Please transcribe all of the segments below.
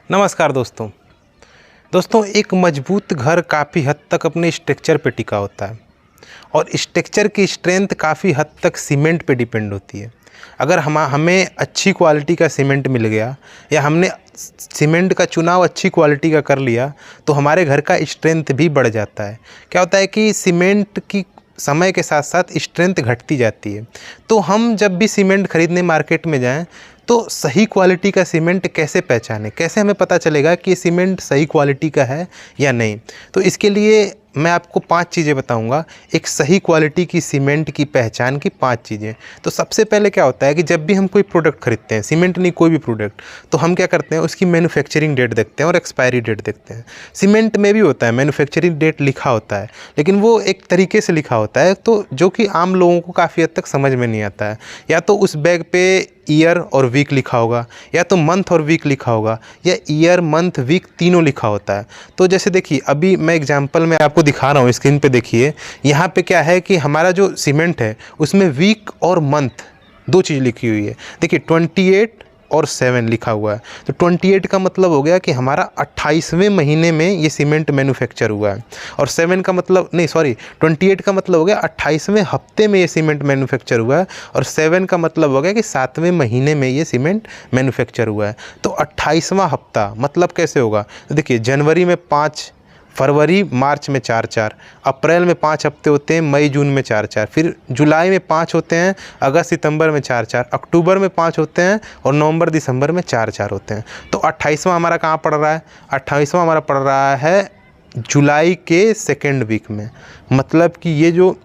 नमस्कार दोस्तों एक मजबूत घर काफ़ी हद तक अपने स्ट्रक्चर पे टिका होता है और स्ट्रक्चर की स्ट्रेंथ काफ़ी हद तक सीमेंट पे डिपेंड होती है। अगर हमें अच्छी क्वालिटी का सीमेंट मिल गया या हमने सीमेंट का चुनाव अच्छी क्वालिटी का कर लिया तो हमारे घर का स्ट्रेंथ भी बढ़ जाता है। क्या होता है कि सीमेंट की समय के साथ साथ स्ट्रेंथ घटती जाती है। तो हम जब भी सीमेंट खरीदने मार्केट में जाएं तो सही क्वालिटी का सीमेंट कैसे पहचानें, कैसे हमें पता चलेगा कि सीमेंट सही क्वालिटी का है या नहीं। तो इसके लिए मैं आपको 5 चीज़ें बताऊंगा, एक सही क्वालिटी की सीमेंट की पहचान की 5 चीज़ें। तो सबसे पहले क्या होता है कि जब भी हम कोई प्रोडक्ट खरीदते हैं, सीमेंट नहीं कोई भी प्रोडक्ट, तो हम क्या करते हैं उसकी मैन्युफैक्चरिंग डेट देखते हैं और एक्सपायरी डेट देखते हैं। सीमेंट में भी होता है मैन्युफैक्चरिंग डेट लिखा होता है, लेकिन वो एक तरीके से लिखा होता है तो जो कि आम लोगों को काफ़ी हद तक समझ में नहीं आता है। या तो उस बैग पे ईयर और वीक लिखा होगा, या तो मंथ और वीक लिखा होगा, या ईयर मंथ वीक तीनों लिखा होता है। तो जैसे देखिए अभी मैं एग्जांपल में आपको दिखा रहा हूँ, स्क्रीन पे देखिए, यहाँ पे क्या है कि हमारा जो सीमेंट है उसमें वीक और मंथ 2 चीज़ लिखी हुई है। देखिए 28 और 7 लिखा हुआ है। तो 28 का मतलब हो गया कि हमारा 28वें महीने में ये सीमेंट मैन्युफैक्चर हुआ है, और 7 का मतलब 28 का मतलब हो गया 28वें हफ्ते में ये सीमेंट मैन्युफैक्चर हुआ है, और 7 का मतलब हो गया कि 7वें महीने में ये सीमेंट मैन्युफैक्चर हुआ है। तो 28वां हफ्ता मतलब कैसे होगा, तो देखिए जनवरी में 5, फरवरी मार्च में 4-4, अप्रैल में 5 हफ्ते होते हैं, मई जून में 4-4, फिर जुलाई में 5 होते हैं, अगस्त सितंबर में 4-4, अक्टूबर में 5 होते हैं, और नवंबर दिसंबर में 4-4 होते हैं। तो 28वां हमारा कहाँ पड़ रहा है, 28वां हमारा पड़ रहा है जुलाई के 2nd वीक में। मतलब कि ये जो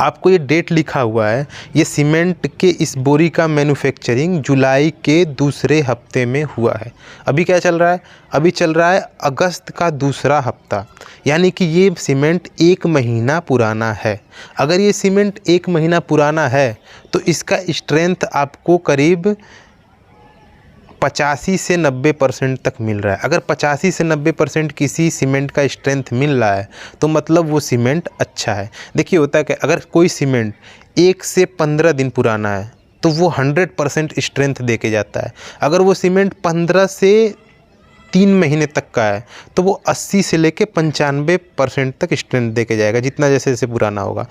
आपको ये डेट लिखा हुआ है, ये सीमेंट के इस बोरी का मैन्युफैक्चरिंग जुलाई के 2 हफ्ते में हुआ है। अभी क्या चल रहा है, अभी चल रहा है अगस्त का 2 हफ्ता, यानी कि ये सीमेंट 1 महीना पुराना है। अगर ये सीमेंट 1 महीना पुराना है तो इसका स्ट्रेंथ आपको करीब 85 से 90% तक मिल रहा है। अगर 85 से 90% किसी सीमेंट का स्ट्रेंथ मिल रहा है तो मतलब वो सीमेंट अच्छा है। देखिए होता है कि अगर कोई सीमेंट 1 से 15 दिन पुराना है तो वो 100% स्ट्रेंथ दे के जाता है। अगर वो सीमेंट 15 से 3 महीने तक का है तो वो 80 से लेके 95% तक स्ट्रेंथ दे के जाएगा, जितना जैसे जैसे पुराना होगा।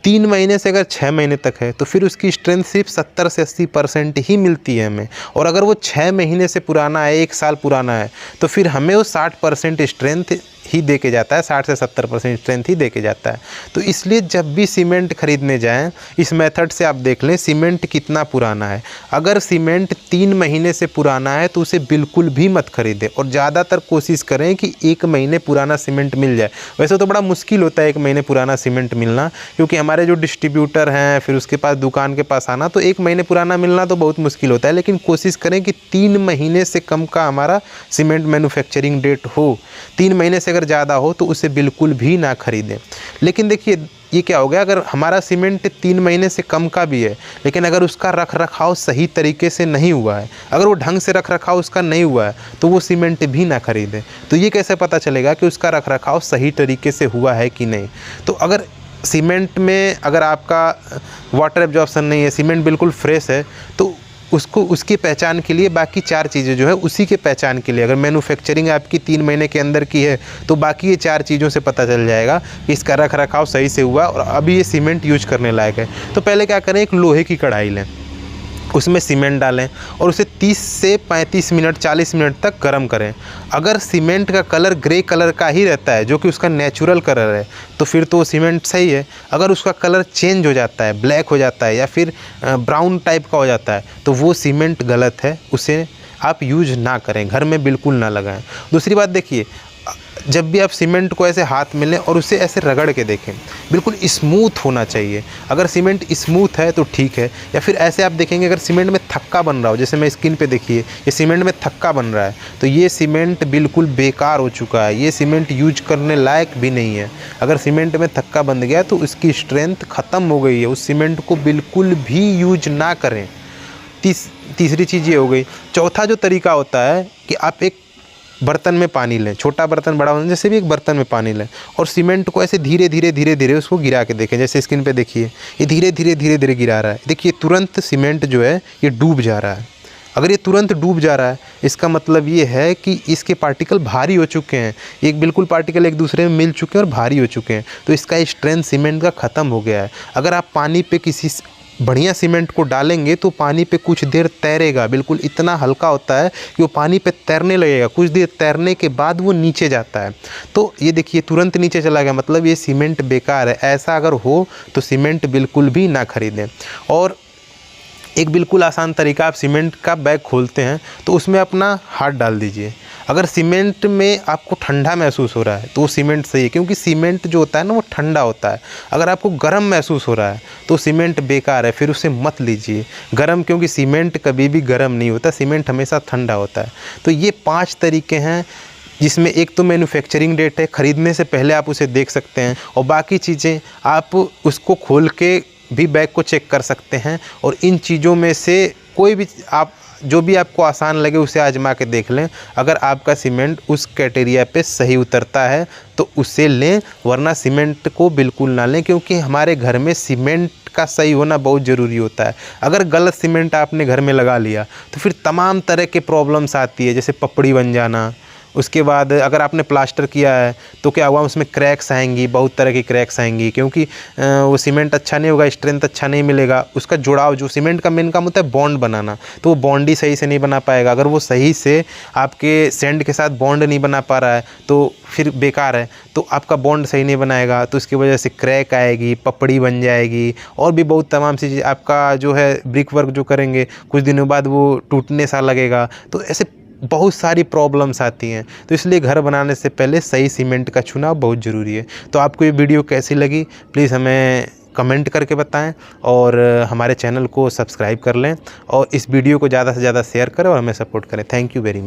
3 महीने से अगर 6 महीने तक है तो फिर उसकी स्ट्रेंथ सिर्फ 70 से 80% ही मिलती है हमें। और अगर वो 6 महीने से पुराना है, 1 साल पुराना है, तो फिर हमें वो 60% स्ट्रेंथ ही दे के जाता है, 60 से 70% स्ट्रेंथ ही दे के जाता है। तो इसलिए जब भी सीमेंट खरीदने जाएं इस मेथड से आप देख लें सीमेंट कितना पुराना है। अगर सीमेंट 3 महीने से पुराना है तो उसे बिल्कुल भी मत खरीदें, और ज़्यादातर कोशिश करें कि 1 महीने पुराना सीमेंट मिल जाए। वैसे तो बड़ा मुश्किल होता है 1 महीने पुराना सीमेंट मिलना, क्योंकि हमारे जो डिस्ट्रीब्यूटर हैं फिर उसके पास दुकान के पास आना, तो 1 महीने पुराना मिलना तो बहुत मुश्किल होता है। लेकिन कोशिश करें कि 3 महीने से कम का हमारा सीमेंट मैन्युफैक्चरिंग डेट हो। 3 महीने से अगर ज़्यादा हो तो उसे बिल्कुल भी ना खरीदें। लेकिन देखिए ये क्या हो गया, अगर हमारा सीमेंट 3 महीने से कम का भी है लेकिन अगर उसका रख रखाव सही तरीके से नहीं हुआ है, अगर वो ढंग से रख रखाव उसका नहीं हुआ है, तो वो सीमेंट भी ना खरीदें। तो ये कैसे पता चलेगा कि उसका रख रखाव सही तरीके से हुआ है कि नहीं। तो अगर सीमेंट में अगर आपका वाटर एब्जॉर्प्शन नहीं है, सीमेंट बिल्कुल फ्रेश है, तो उसको उसकी पहचान के लिए बाकी 4 चीज़ें जो है उसी के पहचान के लिए, अगर मैन्युफैक्चरिंग आपकी 3 महीने के अंदर की है तो बाकी ये 4 चीज़ों से पता चल जाएगा कि इसका रख रखाव सही से हुआ और अभी ये सीमेंट यूज करने लायक है। तो पहले क्या करें, एक लोहे की कढ़ाई लें, उसमें सीमेंट डालें और उसे 30 से 35 मिनट 40 मिनट तक गर्म करें। अगर सीमेंट का कलर ग्रे कलर का ही रहता है जो कि उसका नेचुरल कलर है तो फिर तो सीमेंट सही है। अगर उसका कलर चेंज हो जाता है, ब्लैक हो जाता है या फिर ब्राउन टाइप का हो जाता है तो वो सीमेंट गलत है, उसे आप यूज ना करें, घर में बिल्कुल ना लगाएं। दूसरी बात देखिए, जब भी आप सीमेंट को ऐसे हाथ में लें और उसे ऐसे रगड़ के देखें, बिल्कुल स्मूथ होना चाहिए। अगर सीमेंट स्मूथ है तो ठीक है, या फिर ऐसे आप देखेंगे अगर सीमेंट में थक्का बन रहा हो, जैसे मैं स्क्रीन पे देखिए ये सीमेंट में थक्का बन रहा है, तो ये सीमेंट बिल्कुल बेकार हो चुका है, ये सीमेंट यूज करने लायक भी नहीं है। अगर सीमेंट में थक्का बन गया तो उसकी स्ट्रेंथ ख़त्म हो गई है, उस सीमेंट को बिल्कुल भी यूज ना करें। तीसरी चीज़ ये हो गई। चौथा जो तरीका होता है कि आप एक बर्तन में पानी लें, छोटा बर्तन बड़ा बर्तन जैसे भी एक बर्तन में पानी लें और सीमेंट को ऐसे धीरे धीरे उसको गिरा के देखें। जैसे स्क्रीन पे देखिए ये धीरे धीरे गिरा रहा है, देखिए तुरंत सीमेंट जो है ये डूब जा रहा है। अगर ये तुरंत डूब जा रहा है, इसका मतलब ये है कि इसके पार्टिकल भारी हो चुके हैं, एक बिल्कुल पार्टिकल एक दूसरे में मिल चुके हैं और भारी हो चुके हैं, तो इसका स्ट्रेंथ सीमेंट का ख़त्म हो गया है। अगर आप पानी पे किसी बढ़िया सीमेंट को डालेंगे तो पानी पे कुछ देर तैरेगा, बिल्कुल इतना हल्का होता है कि वो पानी पे तैरने लगेगा, कुछ देर तैरने के बाद वो नीचे जाता है। तो ये देखिए तुरंत नीचे चला गया, मतलब ये सीमेंट बेकार है। ऐसा अगर हो तो सीमेंट बिल्कुल भी ना खरीदें। और एक बिल्कुल आसान तरीका, आप सीमेंट का बैग खोलते हैं तो उसमें अपना हाथ डाल दीजिए। अगर सीमेंट में आपको ठंडा महसूस हो रहा है तो वो सीमेंट सही है, क्योंकि सीमेंट जो होता है ना वो ठंडा होता है। अगर आपको गर्म महसूस हो रहा है तो सीमेंट बेकार है, फिर उसे मत लीजिए गर्म, क्योंकि सीमेंट कभी भी गर्म नहीं होता, सीमेंट हमेशा ठंडा होता है। तो ये 5 तरीके हैं, जिसमें एक तो मैन्युफैक्चरिंग डेट है, ख़रीदने से पहले आप उसे देख सकते हैं, और बाकी चीज़ें आप उसको खोल के भी बैग को चेक कर सकते हैं। और इन चीज़ों में से कोई भी आप जो भी आपको आसान लगे उसे आजमा के देख लें। अगर आपका सीमेंट उस क्राइटेरिया पे सही उतरता है तो उसे लें, वरना सीमेंट को बिल्कुल ना लें, क्योंकि हमारे घर में सीमेंट का सही होना बहुत ज़रूरी होता है। अगर गलत सीमेंट आपने घर में लगा लिया तो फिर तमाम तरह के प्रॉब्लम्स आती है, जैसे पपड़ी बन जाना। उसके बाद अगर आपने प्लास्टर किया है तो क्या हुआ, उसमें क्रैक्स आएंगी, बहुत तरह की क्रैक्स आएंगी, क्योंकि वो सीमेंट अच्छा नहीं होगा, स्ट्रेंथ अच्छा नहीं मिलेगा। उसका जुड़ाव, जो सीमेंट का मेन काम होता है बॉन्ड बनाना, तो वो बॉन्ड ही सही से नहीं बना पाएगा। अगर वो सही से आपके सैंड के साथ बॉन्ड नहीं बना पा रहा है तो फिर बेकार है। तो आपका बॉन्ड सही नहीं बनाएगा तो इसकी वजह से क्रैक आएगी, पपड़ी बन जाएगी, और भी बहुत तमाम सी चीज़। आपका जो है ब्रिक वर्क जो करेंगे कुछ दिनों बाद वो टूटने सा लगेगा। तो ऐसे बहुत सारी प्रॉब्लम्स आती हैं। तो इसलिए घर बनाने से पहले सही सीमेंट का चुनाव बहुत ज़रूरी है। तो आपको ये वीडियो कैसी लगी प्लीज़ हमें कमेंट करके बताएं, और हमारे चैनल को सब्सक्राइब कर लें, और इस वीडियो को ज़्यादा से ज़्यादा शेयर करें और हमें सपोर्ट करें। Thank you very much.